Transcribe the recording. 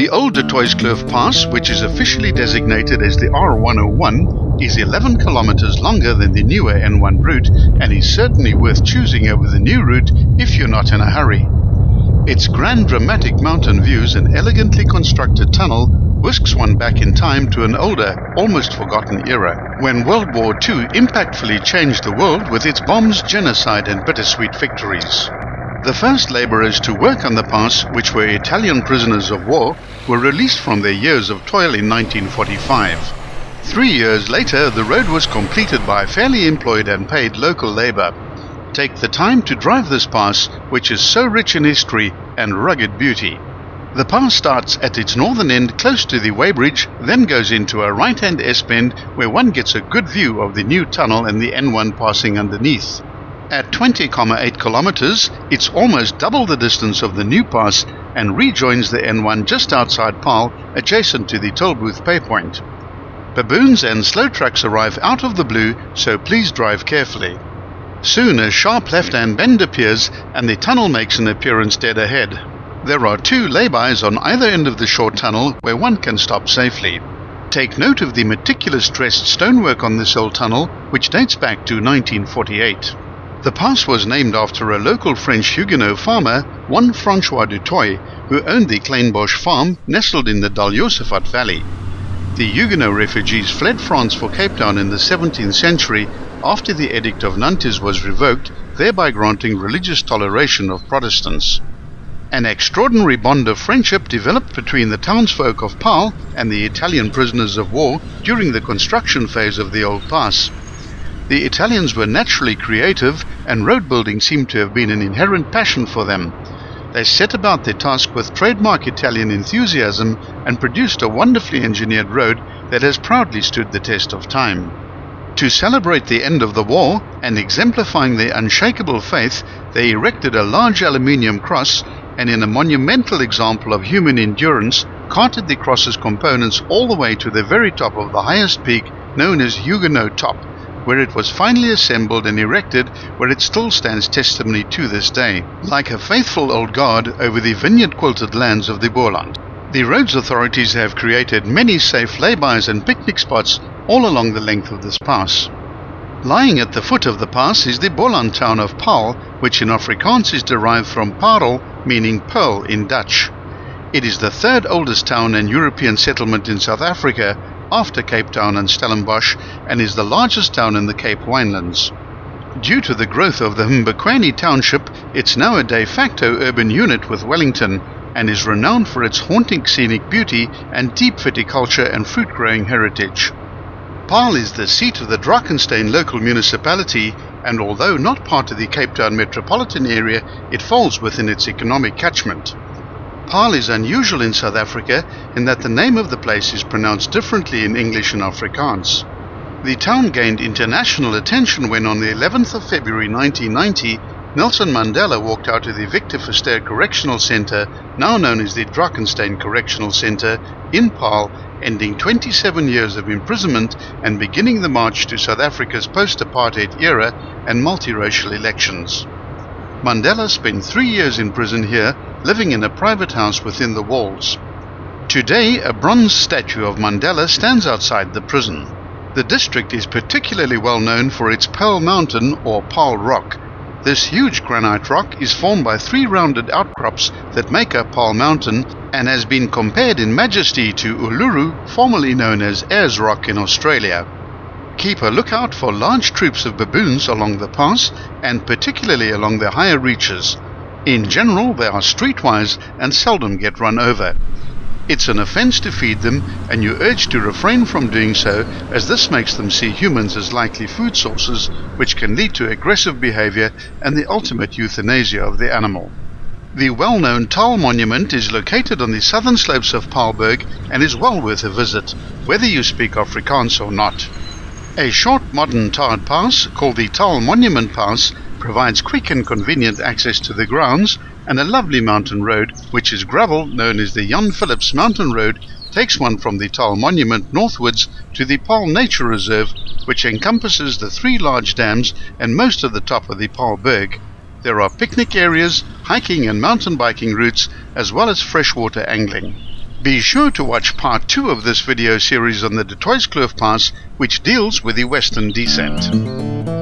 The older Toits Kloof Pass, which is officially designated as the R101, is 11 kilometers longer than the newer N1 route and is certainly worth choosing over the new route if you're not in a hurry. Its grand dramatic mountain views and elegantly constructed tunnel whisks one back in time to an older, almost forgotten era, when World War II impactfully changed the world with its bombs, genocide and bittersweet victories. The first laborers to work on the pass, which were Italian prisoners of war, were released from their years of toil in 1945. 3 years later, the road was completed by fairly employed and paid local labor. Take the time to drive this pass, which is so rich in history and rugged beauty. The pass starts at its northern end close to the weighbridge, then goes into a right-hand S-bend where one gets a good view of the new tunnel and the N1 passing underneath. At 20,8 kilometers, it's almost double the distance of the new pass and rejoins the N1 just outside Paarl, adjacent to the toll booth pay point. Baboons and slow trucks arrive out of the blue, so please drive carefully. Soon a sharp left-hand bend appears and the tunnel makes an appearance dead ahead. There are 2 laybys on either end of the short tunnel where one can stop safely. Take note of the meticulous dressed stonework on this old tunnel, which dates back to 1948. The pass was named after a local French Huguenot farmer, one François du Toit, who owned the Kleinbosch farm nestled in the Dal-Josaphat Valley. The Huguenot refugees fled France for Cape Town in the 17th century after the Edict of Nantes was revoked, thereby granting religious toleration of Protestants. An extraordinary bond of friendship developed between the townsfolk of Paarl and the Italian prisoners of war during the construction phase of the old pass. The Italians were naturally creative, and road building seemed to have been an inherent passion for them. They set about their task with trademark Italian enthusiasm and produced a wonderfully engineered road that has proudly stood the test of time. To celebrate the end of the war and exemplifying their unshakable faith, they erected a large aluminium cross and, in a monumental example of human endurance, carted the cross's components all the way to the very top of the highest peak known as Huguenot Top, where it was finally assembled and erected, where it still stands testimony to this day, like a faithful old guard over the vineyard-quilted lands of the Boerland. The roads authorities have created many safe laybys and picnic spots all along the length of this pass. Lying at the foot of the pass is the Boerland town of Paarl, which in Afrikaans is derived from parel, meaning pearl in Dutch. It is the 3rd oldest town and European settlement in South Africa, after Cape Town and Stellenbosch, and is the largest town in the Cape Winelands. Due to the growth of the Mbekweni township, it's now a de facto urban unit with Wellington, and is renowned for its haunting scenic beauty and deep viticulture and fruit-growing heritage. Paarl is the seat of the Drakenstein local municipality, and although not part of the Cape Town metropolitan area, it falls within its economic catchment. Paarl is unusual in South Africa in that the name of the place is pronounced differently in English and Afrikaans. The town gained international attention when on the 11th of February 1990, Nelson Mandela walked out of the Victor Verster Correctional Centre, now known as the Drakenstein Correctional Centre, in Paarl, ending 27 years of imprisonment and beginning the march to South Africa's post-apartheid era and multiracial elections. Mandela spent 3 years in prison here, living in a private house within the walls. Today, a bronze statue of Mandela stands outside the prison. The district is particularly well known for its Pearl Mountain or Paarl Rock. This huge granite rock is formed by 3 rounded outcrops that make up Paarl Mountain and has been compared in majesty to Uluru, formerly known as Ayers Rock in Australia. Keep a lookout for large troops of baboons along the pass, and particularly along the higher reaches. In general, they are streetwise and seldom get run over. It's an offense to feed them, and you urge to refrain from doing so, as this makes them see humans as likely food sources, which can lead to aggressive behavior and the ultimate euthanasia of the animal. The well-known Taal Monument is located on the southern slopes of Paarlberg and is well worth a visit, whether you speak Afrikaans or not. A short modern tarred pass, called the Taal Monument Pass, provides quick and convenient access to the grounds, and a lovely mountain road, which is gravel, known as the Jan Phillips Mountain Road, takes one from the Taal Monument northwards to the Paarl Nature Reserve, which encompasses the 3 large dams and most of the top of the Paarlberg. There are picnic areas, hiking and mountain biking routes, as well as freshwater angling. Be sure to watch part 2 of this video series on the Toits Kloof Pass, which deals with the western descent.